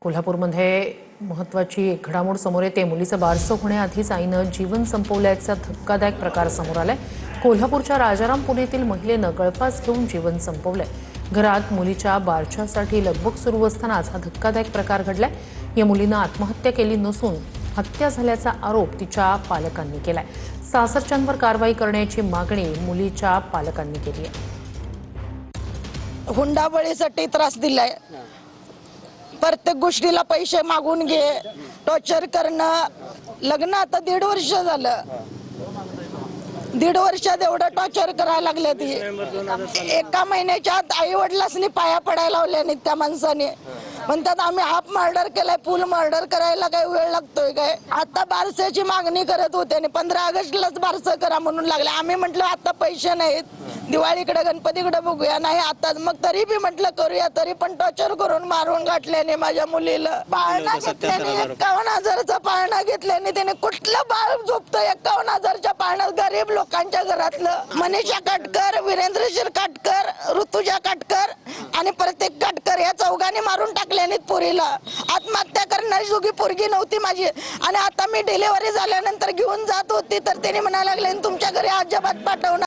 कोल्हापूरमध्ये महत्त्वाची एक घडामोड समोर येते। मुलीचं बारसं होण्याआधीच आईनं जीवन संपवल्याचा धक्कादायक प्रकार समोर आलाय। कोल्हापूरच्या राजारामपुरी येथील महिलेनं गळफास घेऊन जीवन संपवलंय। घरात मुलीच्या बारशासाठी लगबग सुरू असतानाच हा धक्कादायक प्रकार घडलाय। या मुलीनं आत्महत्या केली नसून हत्या झाल्याचा आरोप तिच्या पालकांनी केलाय। सासरच्यांवर कारवाई करण्याची मागणी मुलीच्या पालकांनी केली आहे। हुंडाबळीसाठी त्रास दिलाय, प्रत्येक गोष्टीला पैसे मागून घे, टॉर्चर करणं। लग्न आता 1.5 वर्ष झालं, 1.5 वर्षात एवढं टॉर्चर करायला लागले ती। एका महिन्याच्या आत आई वडिलांनी पाया पडायला लावल्याने त्या माणसाने म्हणतात आम्ही हाफ मर्डर केलाय, फुल मर्डर करायला काय वेळ लागतोय काय। आता बारसाची मागणी करत होते आणि 15 ऑगस्टलाच बारसं करा म्हणून लागले। आम्ही म्हटलं आता पैसे नाहीत, दिवाळीकडे गणपतीकडे बघूया, नाही आता मग तरी बी म्हटलं करूया, तरी पण टॉर्चर करून मारून गाठल्याने माझ्या मुलीला। पाळणा घेतल्याने 51,000चा पाळणा घेतल्याने त्याने कुठलं बाळ झोपतं 51,000च्या पाळण्यात? गरीब लोकांच्या घरातलं। मनीषा काटकर, वीरेंद्र काटकर, ऋतुजा काटकर आणि प्रत्येक काटकर या चौघांनी मारून टाकल्याने पोरीला। आत्महत्या करणारी जोगी पोरगी नव्हती माझी। आणि आता मी डिलिव्हरी झाल्यानंतर घेऊन जात होती तर त्याने म्हणायला लागले तुमच्या घरी अजिबात पाठवणार